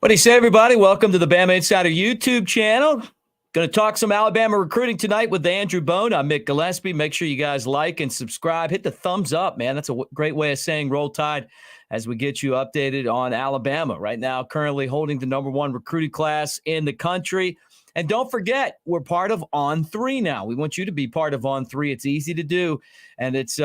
What do you say, everybody? Welcome to the Bamainsider YouTube channel. Going to talk some Alabama recruiting tonight with Andrew Bone. I'm Mick Gillespie. Make sure you guys like and subscribe. Hit the thumbs up, man. That's a great way of saying roll tide as we get you updated on Alabama. Right now, currently holding the #1 recruiting class in the country. And don't forget, we're part of On3 now. We want you to be part of On3. It's easy to do, and it's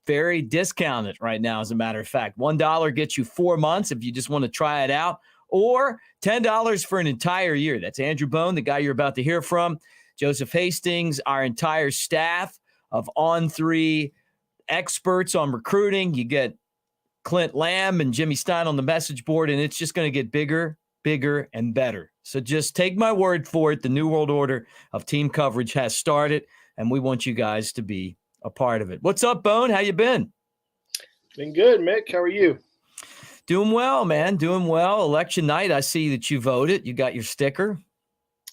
very discounted right now, as a matter of fact. $1 gets you 4 months if you just want to try it out, or $10 for an entire year. That's Andrew Bone, the guy you're about to hear from, Joseph Hastings, our entire staff of On3 experts on recruiting. You get Clint Lamb and Jimmy Stein on the message board, and it's just going to get bigger, and better. So just take my word for it. The New World Order of team coverage has started, and we want you guys to be a part of it. What's up, Bone? How you been? Been good, Mick. How are you? Doing well, man. Doing well. Election night, I see that you voted. You got your sticker.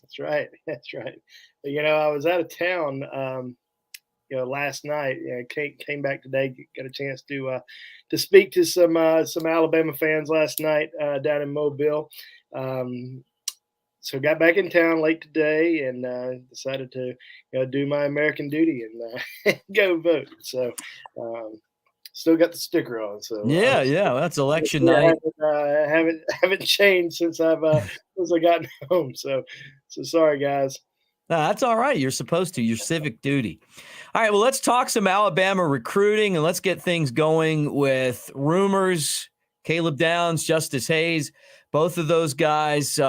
That's right. That's right. I was out of town, last night. Came back today. Got a chance to speak to some Alabama fans last night down in Mobile. So got back in town late today and decided to do my American duty and go vote. So. Still got the sticker on, so yeah, that's election night. Haven't changed since I gotten home. So sorry, guys. No, that's all right. You're supposed to. Your civic duty. All right. Well, let's talk some Alabama recruiting and let's get things going with rumors. Caleb Downs, Justice Hayes, both of those guys.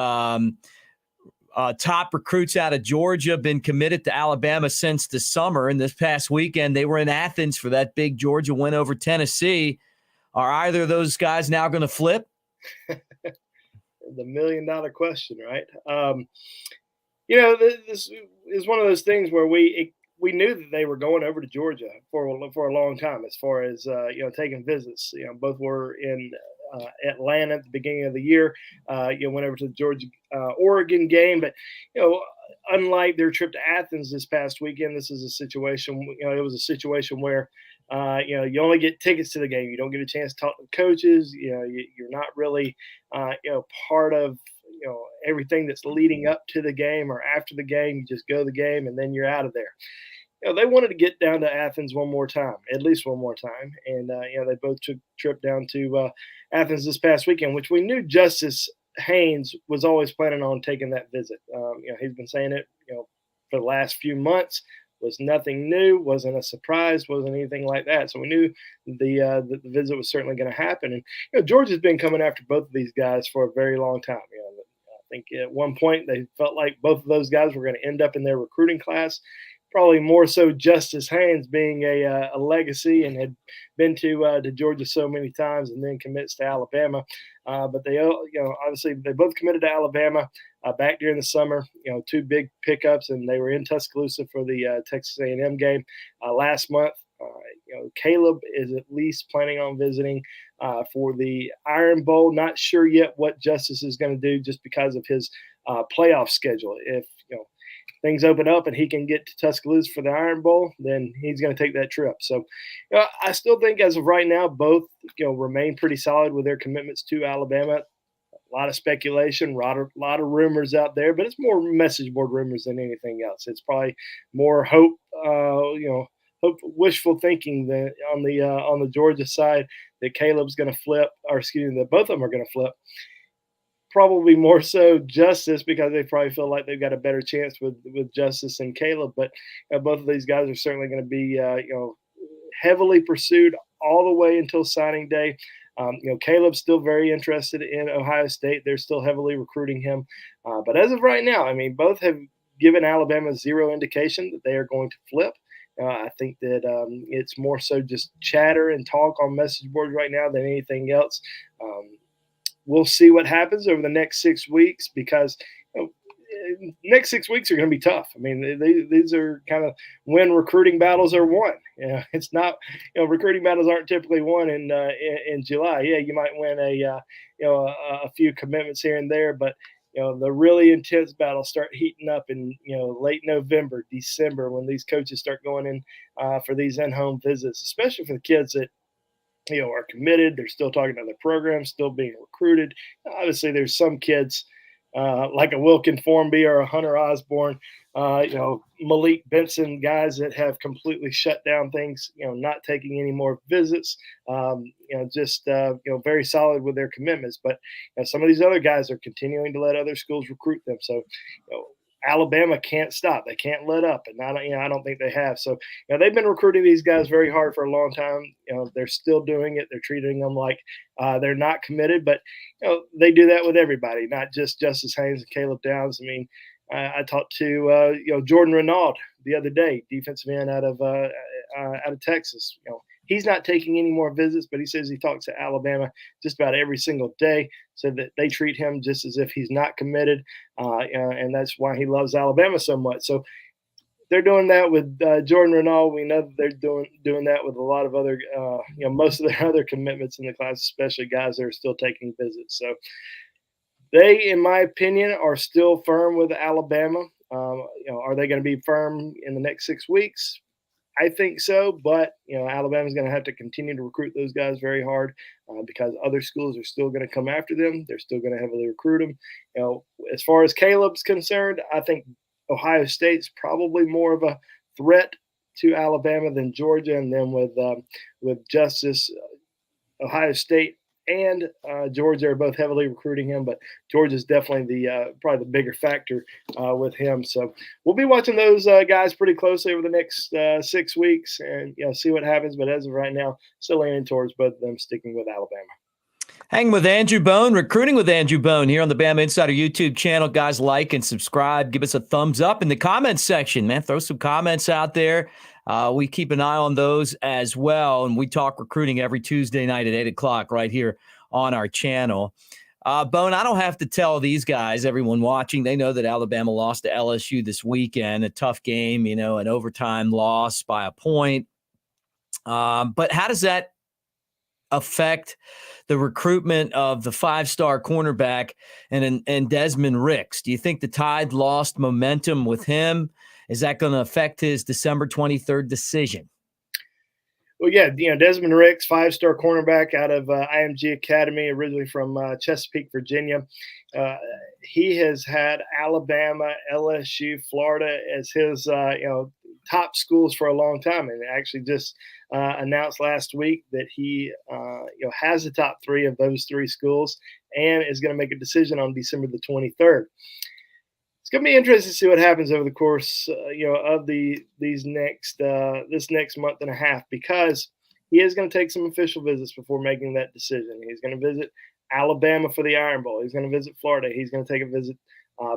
Top recruits out of Georgia, been committed to Alabama since the summer. And this past weekend, they were in Athens for that big Georgia win over Tennessee. Are either of those guys now going to flip? The $1 million question, right? This is one of those things where we knew that they were going over to Georgia for a long time, as far as taking visits. Both were in Atlanta at the beginning of the year. Went over to the Georgia Oregon game, but unlike their trip to Athens this past weekend, this is a situation. It was a situation where you only get tickets to the game. You don't get a chance to talk to coaches. You're not really part of everything that's leading up to the game or after the game. You just go to the game and then you're out of there. They wanted to get down to Athens one more time, at least one more time. And, they both took a trip down to Athens this past weekend, which we knew Justice Haynes was always planning on taking that visit. He's been saying it, for the last few months. Was nothing new, wasn't a surprise, wasn't anything like that. So we knew the visit was certainly going to happen. And, Georgia's been coming after both of these guys for a very long time. I think at one point they felt like both of those guys were going to end up in their recruiting class. Probably more so Justice Haynes being a legacy and had been to Georgia so many times and then commits to Alabama. But they, obviously they both committed to Alabama back during the summer. 2 big pickups, and they were in Tuscaloosa for the Texas A&M game last month. Caleb is at least planning on visiting for the Iron Bowl. Not sure yet what Justice is going to do, just because of his playoff schedule. If things open up and he can get to Tuscaloosa for the Iron Bowl, then he's going to take that trip. So I still think as of right now, both remain pretty solid with their commitments to Alabama. A lot of speculation, a lot of rumors out there, but it's more message board rumors than anything else. It's probably more hope, wishful thinking that on the Georgia side that Caleb's going to flip, or excuse me, that both of them are going to flip. Probably more so Justice, because they probably feel like they've got a better chance with Justice and Caleb. But both of these guys are certainly going to be heavily pursued all the way until signing day. Caleb's still very interested in Ohio State. They're still heavily recruiting him. But as of right now, both have given Alabama zero indication that they are going to flip. I think that it's more so just chatter and talk on message boards right now than anything else. We'll see what happens over the next 6 weeks, because next 6 weeks are going to be tough. These are kind of when recruiting battles are won. It's not, recruiting battles aren't typically won in July. Yeah, you might win a few commitments here and there, but the really intense battles start heating up in late November, December, when these coaches start going in for these in-home visits, especially for the kids that are committed. They're still talking to other programs, still being recruited. Obviously, there's some kids like a Wilkin Formby or a Hunter Osborne, Malik Benson, guys that have completely shut down things, not taking any more visits, very solid with their commitments. But some of these other guys are continuing to let other schools recruit them. So, Alabama can't stop. They can't let up, and I don't think they have. So, they've been recruiting these guys very hard for a long time. They're still doing it. They're treating them like they're not committed, but they do that with everybody, not just Justice Haynes and Caleb Downs. I mean, I talked to Jordan Renaud the other day, defensive end out of Texas. He's not taking any more visits, but he says he talks to Alabama just about every single day, so that they treat him just as if he's not committed, and that's why he loves Alabama so much. So they're doing that with Jordan Renaud. We know that they're doing that with a lot of other, most of their other commitments in the class, especially guys that are still taking visits. So they, in my opinion, are still firm with Alabama. Are they going to be firm in the next 6 weeks? I think so, but Alabama's going to have to continue to recruit those guys very hard because other schools are still going to come after them. They're still going to heavily recruit them. As far as Caleb's concerned, I think Ohio State's probably more of a threat to Alabama than Georgia, and then with Justice, Ohio State and Georgia are both heavily recruiting him, but Georgia's definitely probably the bigger factor with him. So we'll be watching those guys pretty closely over the next 6 weeks and see what happens. But as of right now, still leaning towards both of them sticking with Alabama. Hanging with Andrew Bone, recruiting with Andrew Bone here on the Bama Insider YouTube channel. Guys, like and subscribe. Give us a thumbs up in the comments section, man. Throw some comments out there. We keep an eye on those as well. And we talk recruiting every Tuesday night at 8 o'clock right here on our channel. Bone, I don't have to tell these guys, everyone watching, they know that Alabama lost to LSU this weekend. A tough game, an overtime loss by a point. But how does that affect the recruitment of the 5-star cornerback and Desmond Ricks? Do you think the Tide lost momentum with him? Is that going to affect his December 23rd decision? Well, yeah, Desmond Ricks, 5-star cornerback out of IMG Academy, originally from Chesapeake, Virginia. He has had Alabama, LSU, Florida as his top schools for a long time, and actually just announced last week that he has the top 3 of those 3 schools and is going to make a decision on December the 23rd. It's going to be interesting to see what happens over the course, of this next month and a half, because he is going to take some official visits before making that decision. He's going to visit Alabama for the Iron Bowl. He's going to visit Florida. He's going to take a visit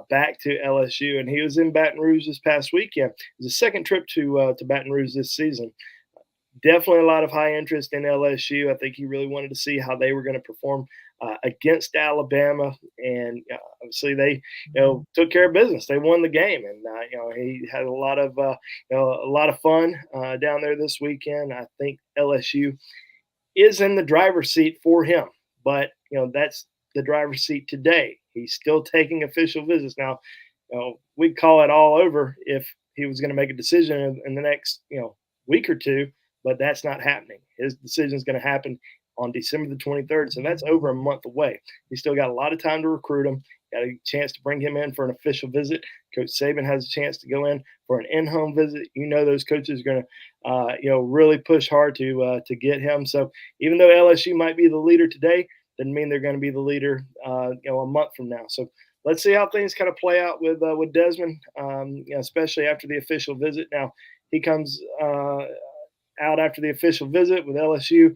back to LSU, and he was in Baton Rouge this past weekend. It was his second trip to Baton Rouge this season. Definitely a lot of high interest in LSU. I think he really wanted to see how they were going to perform against Alabama, and obviously they took care of business. They won the game, and he had a lot of fun down there this weekend. I think LSU is in the driver's seat for him, but that's the driver's seat today. He's still taking official visits now. We'd call it all over if he was going to make a decision in the next week or two, but that's not happening. His decision is going to happen on December the 23rd, so that's over a month away. He's still got a lot of time to recruit him. Got a chance to bring him in for an official visit. Coach Saban has a chance to go in for an in-home visit. Those coaches are going to, really push hard to get him. So even though LSU might be the leader today, doesn't mean they're going to be the leader, a month from now. So let's see how things kind of play out with Desmond, especially after the official visit. Now he comes out after the official visit with LSU,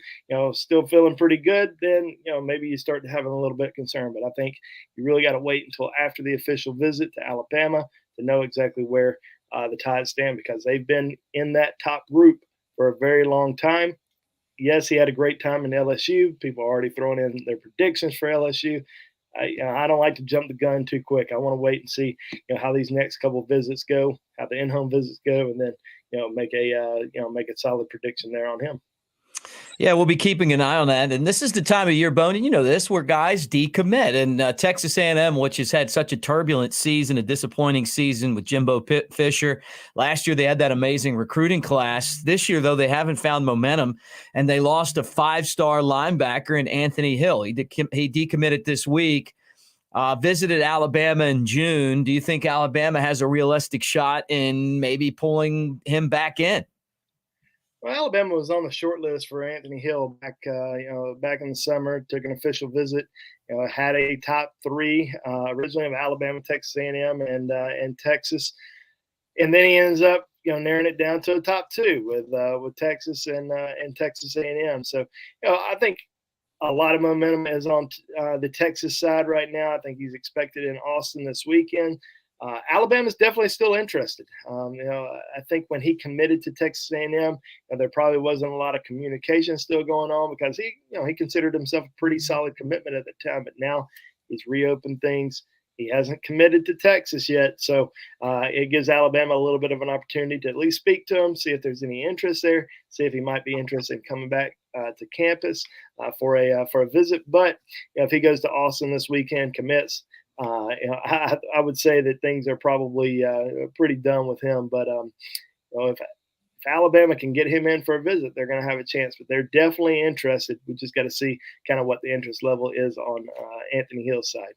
still feeling pretty good, then, maybe you start to having a little bit of concern. But I think you really got to wait until after the official visit to Alabama to know exactly where the Tide stand, because they've been in that top group for a very long time. Yes, he had a great time in LSU. People are already throwing in their predictions for LSU. I don't like to jump the gun too quick. I want to wait and see how these next couple of visits go, how the in-home visits go, and then make a solid prediction there on him. Yeah, we'll be keeping an eye on that. And this is the time of year, Bone, and you know this, where guys decommit. And Texas A&M, which has had such a turbulent season, a disappointing season with Jimbo Fisher. Last year, they had that amazing recruiting class. This year, though, they haven't found momentum, and they lost a 5-star linebacker in Anthony Hill. He decommitted this week. Visited Alabama in June. Do you think Alabama has a realistic shot in maybe pulling him back in? Well, Alabama was on the short list for Anthony Hill back in the summer. Took an official visit. Had a top three originally of Alabama, Texas A&M, and Texas, and then he ends up narrowing it down to a top two with Texas and Texas A&M. So I think a lot of momentum is on the Texas side right now. I think he's expected in Austin this weekend. Alabama's definitely still interested. I think when he committed to Texas A&M, there probably wasn't a lot of communication still going on because he considered himself a pretty solid commitment at the time. But now he's reopened things. He hasn't committed to Texas yet, so it gives Alabama a little bit of an opportunity to at least speak to him, see if there's any interest there, see if he might be interested in coming back to campus for a visit. But if he goes to Austin this weekend, commits. I would say that things are probably pretty done with him. But if Alabama can get him in for a visit, they're going to have a chance. But they're definitely interested. We just got to see kind of what the interest level is on Anthony Hill's side.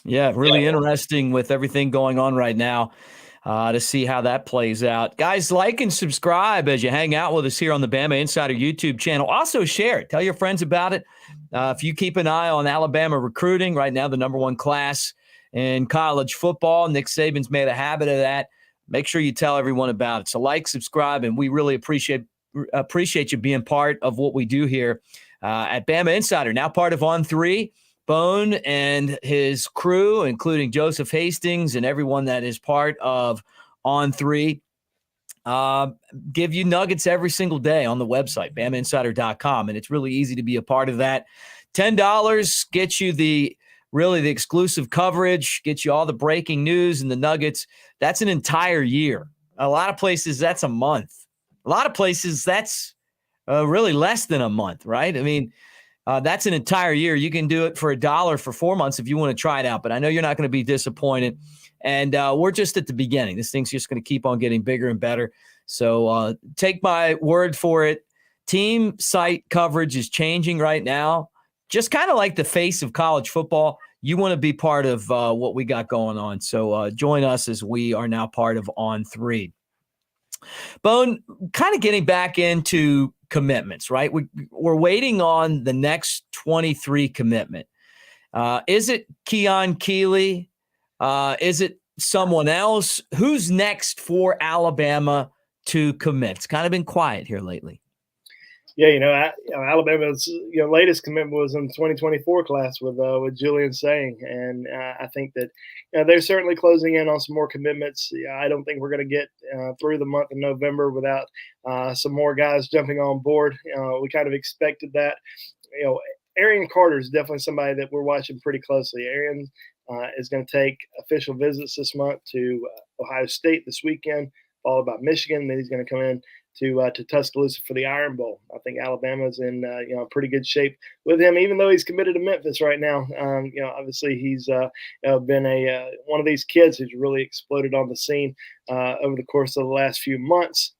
Yeah, really interesting with everything going on right now to see how that plays out. Guys, like and subscribe as you hang out with us here on the Bama Insider YouTube channel. Also share it. Tell your friends about it. If you keep an eye on Alabama recruiting, right now the number one class in college football, Nick Saban's made a habit of that. Make sure you tell everyone about it. So like, subscribe, and we really appreciate you being part of what we do here at Bama Insider, now part of On3. Bone and his crew, including Joseph Hastings and everyone that is part of On3, give you nuggets every single day on the website, BamaInsider.com. And it's really easy to be a part of that. $10 gets you the exclusive coverage, gets you all the breaking news and the nuggets. That's an entire year. A lot of places, that's a month. A lot of places, that's really less than a month, right? I mean, that's an entire year. You can do it for $1 for 4 months if you want to try it out. But I know you're not going to be disappointed. And we're just at the beginning. This thing's just going to keep on getting bigger and better. So take my word for it. Team site coverage is changing right now. Just kind of like the face of college football. You want to be part of what we got going on. So join us as we are now part of On3. Bone, kind of getting back into commitments, right? We're waiting on the next 23 commitment. Is it Keon Keeley? Is it someone else? Who's next for Alabama to commit? It's kind of been quiet here lately. Yeah, Alabama's latest commitment was in the 2024 class with Julian Saying, and I think that they're certainly closing in on some more commitments. I don't think we're going to get through the month of November without some more guys jumping on board. We kind of expected that. Arian Carter is definitely somebody that we're watching pretty closely. Arian is going to take official visits this month to Ohio State this weekend, followed by Michigan. Then he's going to come in to Tuscaloosa for the Iron Bowl. I think Alabama's in pretty good shape with him, even though he's committed to Memphis right now. Obviously he's been one of these kids who's really exploded on the scene over the course of the last few months.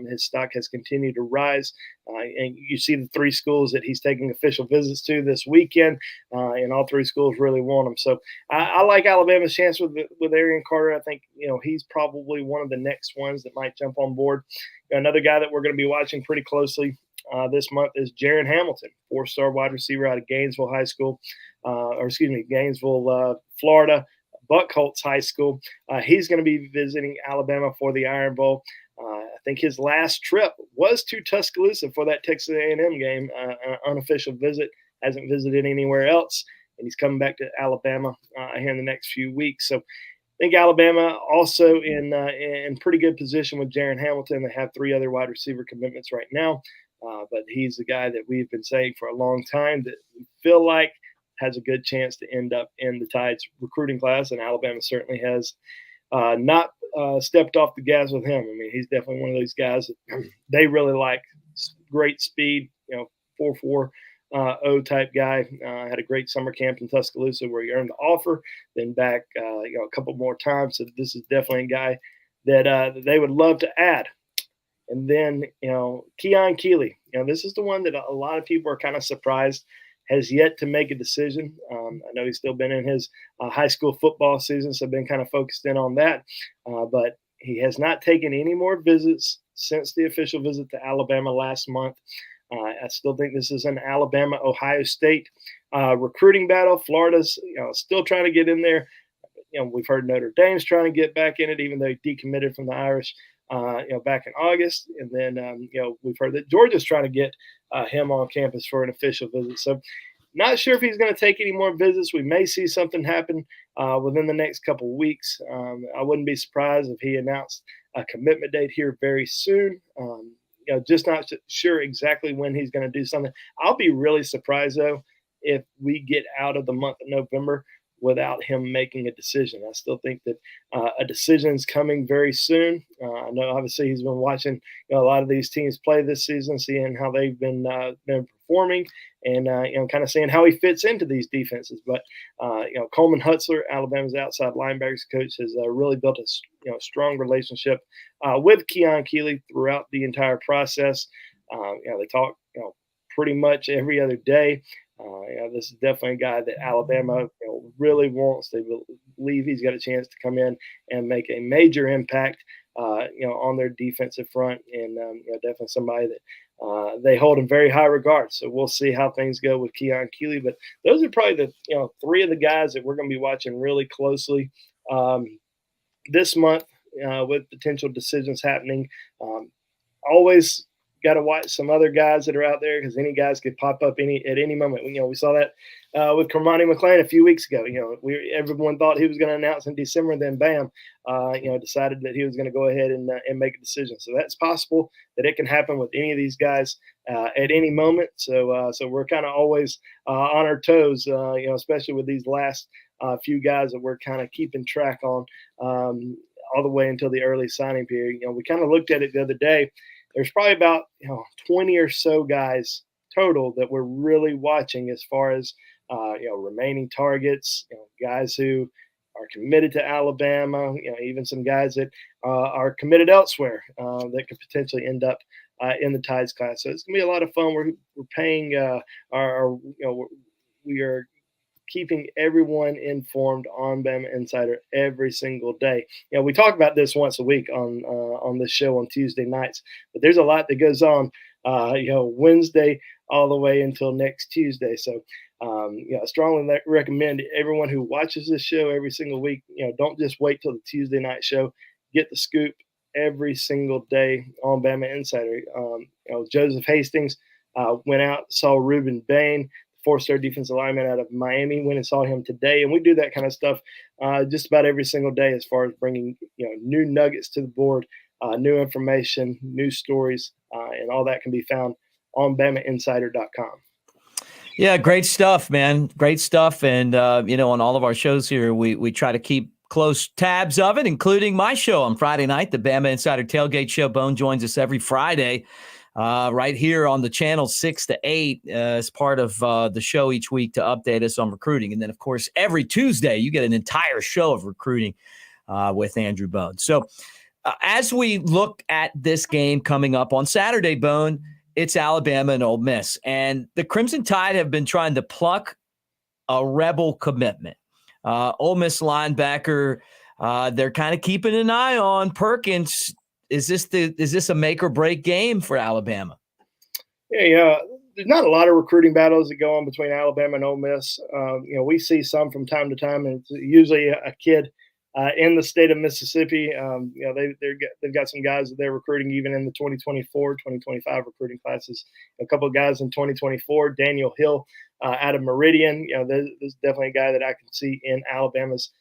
His stock has continued to rise, and you see the three schools that he's taking official visits to this weekend, and all three schools really want him. So I like Alabama's chance with Arian Carter. I think he's probably one of the next ones that might jump on board. Another guy that we're going to be watching pretty closely this month is Jaron Hamilton, 4-star wide receiver out of Gainesville High School, Gainesville, Florida, Buckholtz High School. He's going to be visiting Alabama for the Iron Bowl. I think his last trip was to Tuscaloosa for that Texas A&M game, an unofficial visit. Hasn't visited anywhere else, and he's coming back to Alabama here in the next few weeks. So I think Alabama also in pretty good position with Jaron Hamilton. They have 3 other wide receiver commitments right now, but he's the guy that we've been saying for a long time that we feel like has a good chance to end up in the Tide's recruiting class, and Alabama certainly has not stepped off the gas with him. I mean, he's definitely one of those guys that they really like. Great speed, 4.40 type guy. Had a great summer camp in Tuscaloosa where he earned the offer, then back a couple more times. So this is definitely a guy that they would love to add. And then, Keon Keeley, this is the one that a lot of people are kind of surprised has yet to make a decision. I know he's still been in his high school football season, so I've been kind of focused in on that. But he has not taken any more visits since the official visit to Alabama last month. I still think this is an Alabama-Ohio State recruiting battle. Florida's, still trying to get in there. We've heard Notre Dame's trying to get back in it, even though he decommitted from the Irish, back in August. And then, we've heard that Georgia's trying to get him on campus for an official visit. So not sure if he's going to take any more visits. We may see something happen within the next couple of weeks. I wouldn't be surprised if he announced a commitment date here very soon. Just not sure exactly when he's going to do something. I'll be really surprised, though, if we get out of the month of November without him making a decision. I still think that a decision is coming very soon. I know, obviously, he's been watching a lot of these teams play this season, seeing how they've been performing, and kind of seeing how he fits into these defenses. But Coleman Hutzler, Alabama's outside linebackers coach, has really built a strong relationship with Keon Keeley throughout the entire process. They talk pretty much every other day. This is definitely a guy that Alabama really wants. They believe he's got a chance to come in and make a major impact, on their defensive front, and definitely somebody that they hold in very high regard. So we'll see how things go with Keon Keeley. But those are probably the three of the guys that we're going to be watching really closely this month, with potential decisions happening. Always got to watch some other guys that are out there, because any guys could pop up at any moment. We saw that with Kermani McClain a few weeks ago. Everyone thought he was going to announce in December, then bam, decided that he was going to go ahead and make a decision. So that's possible that it can happen with any of these guys at any moment. So we're kind of always on our toes, especially with these last few guys that we're kind of keeping track on all the way until the early signing period. We kind of looked at it the other day. There's probably about 20 or so guys total that we're really watching as far as remaining targets, guys who are committed to Alabama, even some guys that are committed elsewhere that could potentially end up in the Tides class. So it's gonna be a lot of fun. We're paying we are keeping everyone informed on Bamainsider every single day. We talk about this once a week on this show on Tuesday nights, but there's a lot that goes on, Wednesday all the way until next Tuesday. So, I strongly recommend everyone who watches this show every single week, don't just wait till the Tuesday night show. Get the scoop every single day on Bamainsider. Joseph Hastings went out, saw Ruben Bain, four-star defensive lineman out of Miami, went and saw him today. And we do that kind of stuff just about every single day, as far as bringing new nuggets to the board, new information, new stories, and all that can be found on Bamainsider.com. Yeah, great stuff, man. Great stuff. And, on all of our shows here, we try to keep close tabs of it, including my show on Friday night, the Bamainsider Tailgate Show. Bone joins us every Friday right here on the channel 6 to 8 as part of the show each week to update us on recruiting. And then, of course, every Tuesday, you get an entire show of recruiting with Andrew Bone. So as we look at this game coming up on Saturday, Bone, it's Alabama and Ole Miss. And the Crimson Tide have been trying to pluck a rebel commitment. Ole Miss linebacker, they're kind of keeping an eye on Perkins. Is this a make or break game for Alabama? Yeah. There's not a lot of recruiting battles that go on between Alabama and Ole Miss. We see some from time to time, and it's usually a kid in the state of Mississippi. They've got some guys that they're recruiting even in the 2024, 2025 recruiting classes. A couple of guys in 2024, Daniel Hill out of Meridian. This is definitely a guy that I can see in Alabama's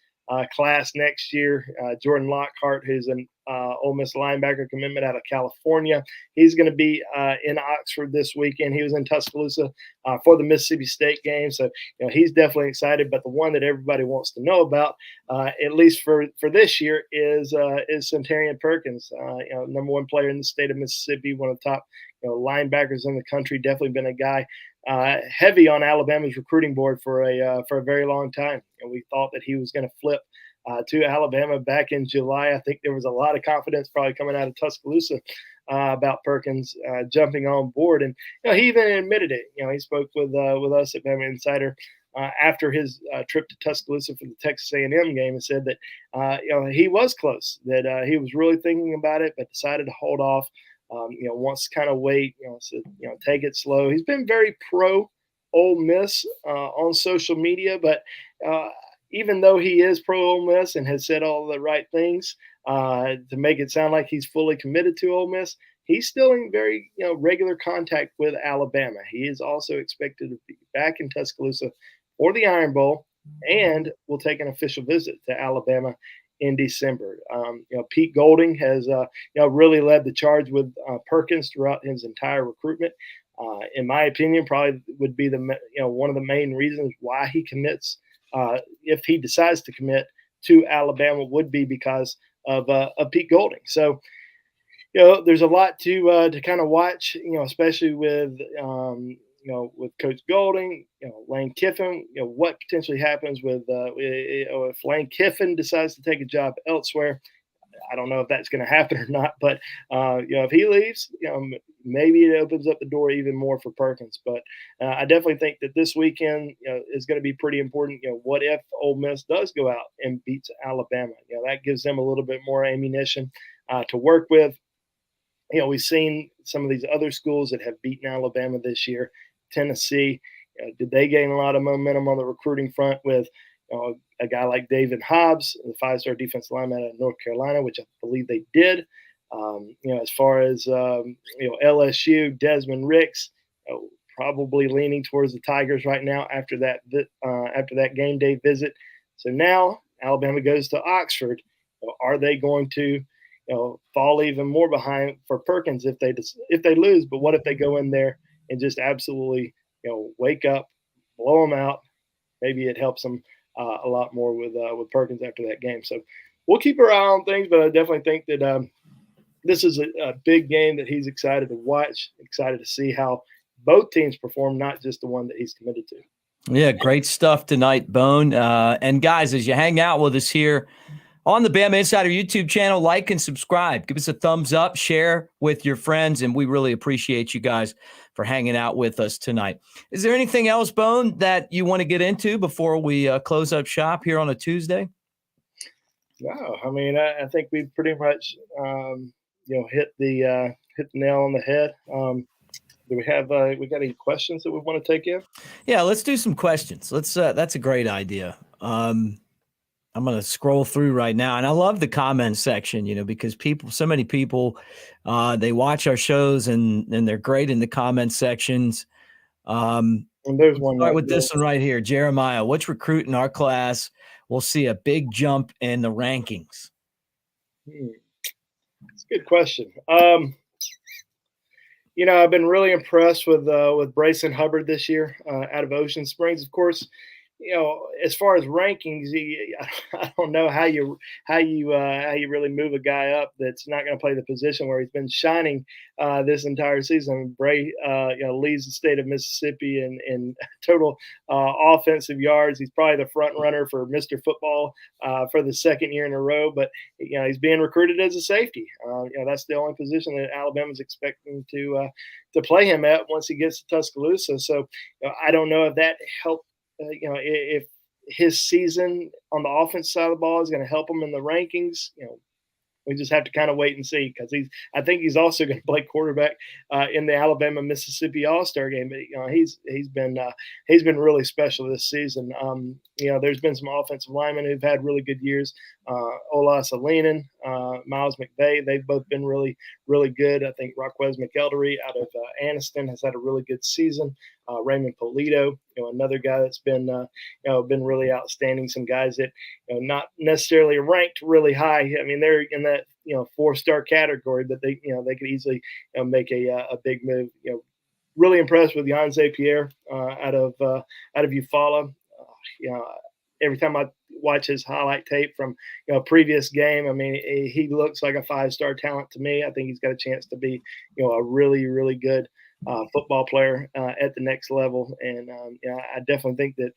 class next year. Jordan Lockhart, who's an Ole Miss linebacker commitment out of California. He's going to be in Oxford this weekend. He was in Tuscaloosa for the Mississippi State game. So, he's definitely excited. But the one that everybody wants to know about, at least for this year, is Centurion Perkins, number one player in the state of Mississippi, one of the top linebackers in the country. Definitely been a guy heavy on Alabama's recruiting board for a very long time. And we thought that he was going to flip to Alabama back in July. I think there was a lot of confidence probably coming out of Tuscaloosa about Perkins jumping on board, and he even admitted it. He spoke with us at Bamainsider after his trip to Tuscaloosa for the Texas A&M game, and said that he was close, that he was really thinking about it, but decided to hold off. Wants to kind of wait. Take it slow. He's been very pro Ole Miss on social media, but even though he is pro Ole Miss and has said all the right things to make it sound like he's fully committed to Ole Miss, he's still in very regular contact with Alabama. He is also expected to be back in Tuscaloosa for the Iron Bowl, and will take an official visit to Alabama in December. Pete Golding has really led the charge with Perkins throughout his entire recruitment. In my opinion, probably would be one of the main reasons why he commits. If he decides to commit to Alabama, would be because of Pete Golding. So, there's a lot to kind of watch. Especially with with Coach Golding, Lane Kiffin. What potentially happens with if Lane Kiffin decides to take a job elsewhere. I don't know if that's going to happen or not, but if he leaves, maybe it opens up the door even more for Perkins. But I definitely think that this weekend is going to be pretty important. What if Ole Miss does go out and beats Alabama? That gives them a little bit more ammunition to work with. We've seen some of these other schools that have beaten Alabama this year. Tennessee, did they gain a lot of momentum on the recruiting front with a guy like David Hobbs, the 5-star defensive lineman out of North Carolina, which I believe they did. As far as LSU, Desmond Ricks, probably leaning towards the Tigers right now after that game day visit. So now Alabama goes to Oxford. Are they going to fall even more behind for Perkins if they lose? But what if they go in there and just absolutely wake up, blow them out? Maybe it helps them a lot more with Perkins after that game. So we'll keep our eye on things, but I definitely think that this is a big game that he's excited to watch, excited to see how both teams perform, not just the one that he's committed to. Yeah, great stuff tonight, Bone. And guys, as you hang out with us here on the Bamainsider YouTube channel, like and subscribe. Give us a thumbs up, share with your friends, and we really appreciate you guys for hanging out with us tonight. Is there anything else, Bone, that you want to get into before we close up shop here on a Tuesday? No, I mean, I think we've pretty much hit the nail on the head. Do we have we got any questions that we want to take in? Yeah, let's do some questions. That's a great idea. I'm going to scroll through right now, and I love the comment section, because so many people, they watch our shows and they're great in the comment sections. And there's one. Start with this one right here. Jeremiah, which recruit in our class will see a big jump in the rankings? It's a good question. I've been really impressed with Brayson Hubbard this year out of Ocean Springs. Of course, as far as rankings, I don't know how you really move a guy up that's not going to play the position where he's been shining this entire season. Bray, leads the state of Mississippi in total offensive yards. He's probably the front runner for Mr. Football for the second year in a row. But he's being recruited as a safety. That's the only position that Alabama's expecting to play him at once he gets to Tuscaloosa. So I don't know if that helped. If his season on the offense side of the ball is going to help him in the rankings, we just have to kind of wait and see, because I think he's also going to play quarterback in the Alabama-Mississippi All-Star game. But he's been really special this season. There's been some offensive linemen who've had really good years. Ola Salinan, Miles McVay, they've both been really, really good. I think Rockwez McElderry out of Anniston has had a really good season. Raymond Polito, another guy that's been been really outstanding. Some guys that not necessarily ranked really high. I mean, they're in that 4-star category, but they could easily make a big move. Really impressed with Jan Pierre out of Eufaula. You know, every time I watch his highlight tape from previous game, I mean, he looks like a 5-star talent to me. I think he's got a chance to be a really, really good football player at the next level. And I definitely think that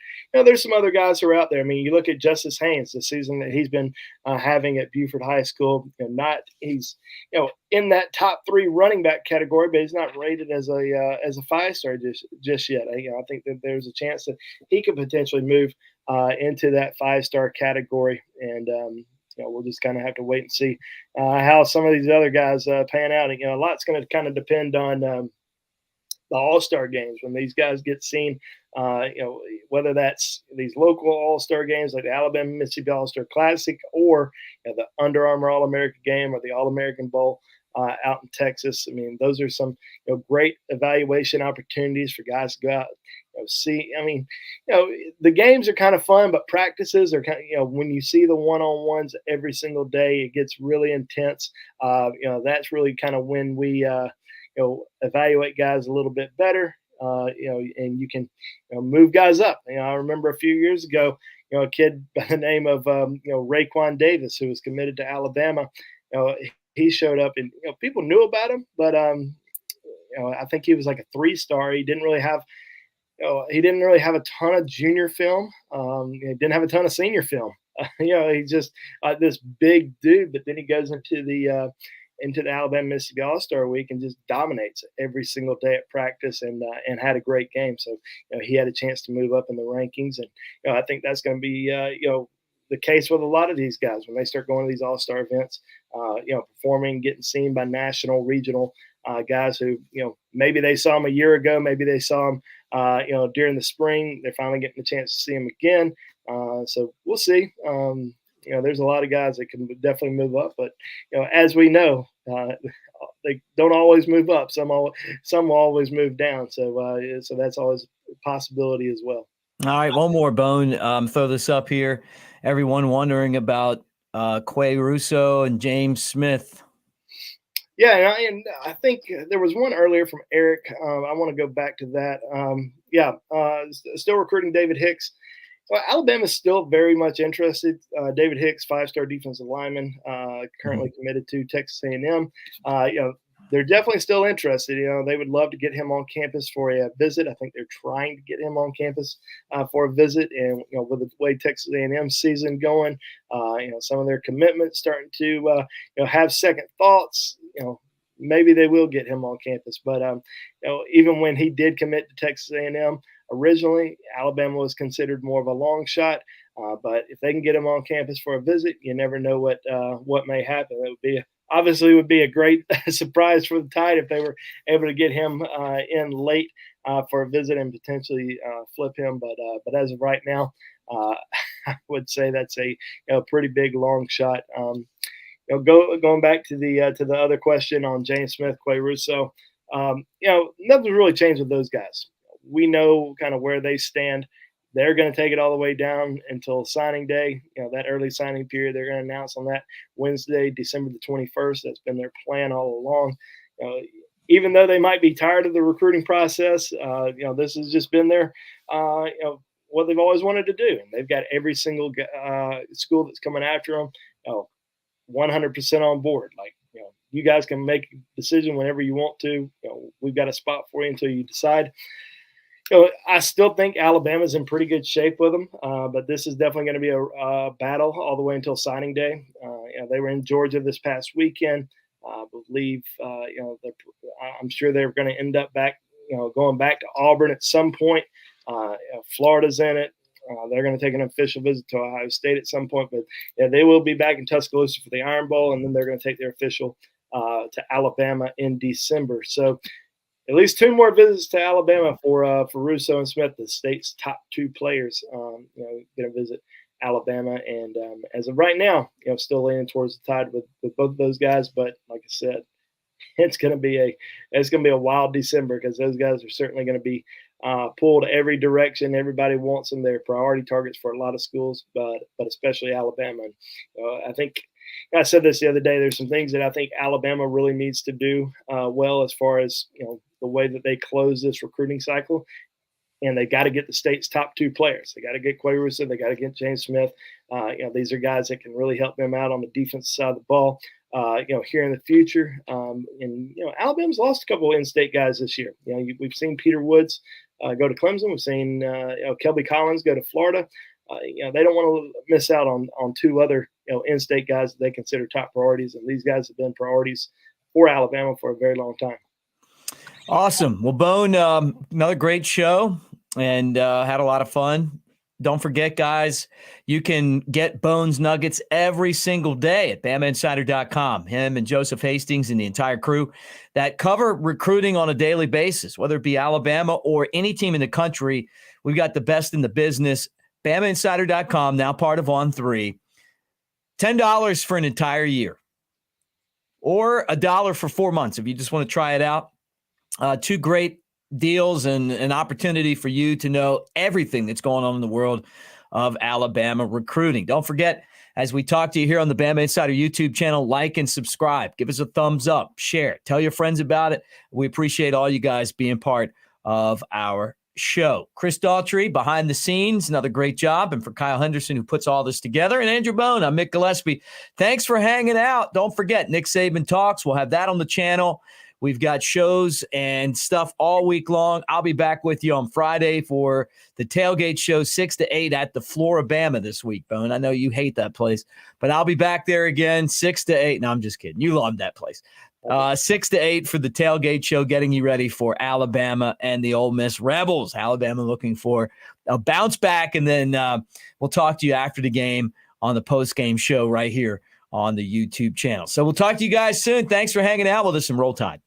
there's some other guys who are out there. I mean, you look at Justice Haynes, the season that he's been having at Buford High School. He's in that top 3 running back category, but he's not rated as a 5-star just yet. I think that there's a chance that he could potentially move into that 5-star category. And we'll just kind of have to wait and see how some of these other guys pan out. And, a lot's going to kind of depend on the All-Star games when these guys get seen, whether that's these local All-Star games like the Alabama-Mississippi All-Star Classic or the Under Armour All-American game or the All-American Bowl out in Texas. I mean, those are some great evaluation opportunities for guys to go out see. I mean, the games are kind of fun, but practices are kind of, when you see the one-on-ones every single day, it gets really intense. That's really kind of when we evaluate guys a little bit better, and you can move guys up. I remember a few years ago, a kid by the name of Raekwon Davis, who was committed to Alabama. He showed up, and people knew about him, but I think he was like a 3-star. He didn't really have a ton of junior film. He didn't have a ton of senior film. He's just this big dude, but then he goes into the Alabama-Mississippi All-Star Week and just dominates every single day at practice and had a great game. So, he had a chance to move up in the rankings. And, I think that's going to be, the case with a lot of these guys when they start going to these All-Star events, performing, getting seen by national, regional guys who, maybe they saw them a year ago, maybe they saw them, during the spring. They're finally getting the chance to see them again. So we'll see. There's a lot of guys that can definitely move up, but as we know, they don't always move up. Some will always move down. So that's always a possibility as well. All right, one more, Bone. Throw this up here. Everyone wondering about Quay Russo and James Smith. Yeah, and I think there was one earlier from Eric. I want to go back to that. Still recruiting David Hicks. Well, Alabama's still very much interested. David Hicks, 5-star defensive lineman, currently committed to Texas A&M. They're definitely still interested. They would love to get him on campus for a visit. I think they're trying to get him on campus for a visit. And with the way Texas A&M season going, some of their commitments starting to have second thoughts. Maybe they will get him on campus. But even when he did commit to Texas A&M originally, Alabama was considered more of a long shot. But if they can get him on campus for a visit, you never know what may happen. It would be a great surprise for the Tide if they were able to get him in late for a visit and potentially flip him. But as of right now, I would say that's a pretty big long shot. Going back to the other question on James Smith, Quay Russo, nothing's really changed with those guys. We know kind of where they stand. They're going to take it all the way down until signing day. That early signing period, they're going to announce on that Wednesday, December the 21st. That's been their plan all along. Even though they might be tired of the recruiting process, this has just been their, what they've always wanted to do. And they've got every single school that's coming after them, 100% on board. Like, you guys can make a decision whenever you want to. We've got a spot for you until you decide. I still think Alabama's in pretty good shape with them, but this is definitely going to be a battle all the way until signing day. They were in Georgia this past weekend. I believe, I'm sure they're going to end up going back to Auburn at some point. Florida's in it. They're going to take an official visit to Ohio State at some point, but they will be back in Tuscaloosa for the Iron Bowl, and then they're going to take their official to Alabama in December. So at least 2 more visits to Alabama for Russo and Smith, the state's top 2 players. Going to visit Alabama, and as of right now, still leaning towards the Tide with both of those guys. But like I said, it's going to be a wild December because those guys are certainly going to be pulled every direction. Everybody wants them. They're priority targets for a lot of schools, but especially Alabama. And, I think I said this the other day. There's some things that I think Alabama really needs to do well as far as the way that they close this recruiting cycle. And they got to get the state's top 2 players. They got to get Quay Russo. They got to get James Smith. These are guys that can really help them out on the defensive side of the ball. Here in the future, Alabama's lost a couple of in-state guys this year. We've seen Peter Woods go to Clemson. We've seen Kelby Collins go to Florida. They don't want to miss out on 2 other in-state guys that they consider top priorities, and these guys have been priorities for Alabama for a very long time. Awesome. Well, Bone, another great show, and had a lot of fun. Don't forget, guys, you can get Bones Nuggets every single day at Bamainsider.com. Him and Joseph Hastings and the entire crew that cover recruiting on a daily basis, whether it be Alabama or any team in the country. We've got the best in the business. Bamainsider.com, now part of On3. $10 for an entire year or $1 for 4 months if you just want to try it out. 2 great deals and an opportunity for you to know everything that's going on in the world of Alabama recruiting. Don't forget, as we talk to you here on the Bama Insider YouTube channel, like and subscribe. Give us a thumbs up, share it, tell your friends about it. We appreciate all you guys being part of our show. Chris Daughtry, behind the scenes, another great job. And for Kyle Henderson, who puts all this together, and Andrew Bone, I'm Mick Gillespie. Thanks for hanging out. Don't forget, Nick Saban Talks. We'll have that on the channel. We've got shows and stuff all week long. I'll be back with you on Friday for the Tailgate Show, 6 to 8 at the Floribama this week, Bone. I know you hate that place, but I'll be back there again, 6 to 8. No, I'm just kidding. You love that place. 6 to 8 for the Tailgate Show, getting you ready for Alabama and the Ole Miss Rebels. Alabama looking for a bounce back, and then we'll talk to you after the game on the post-game show right here on the YouTube channel. So we'll talk to you guys soon. Thanks for hanging out with us, and roll tide.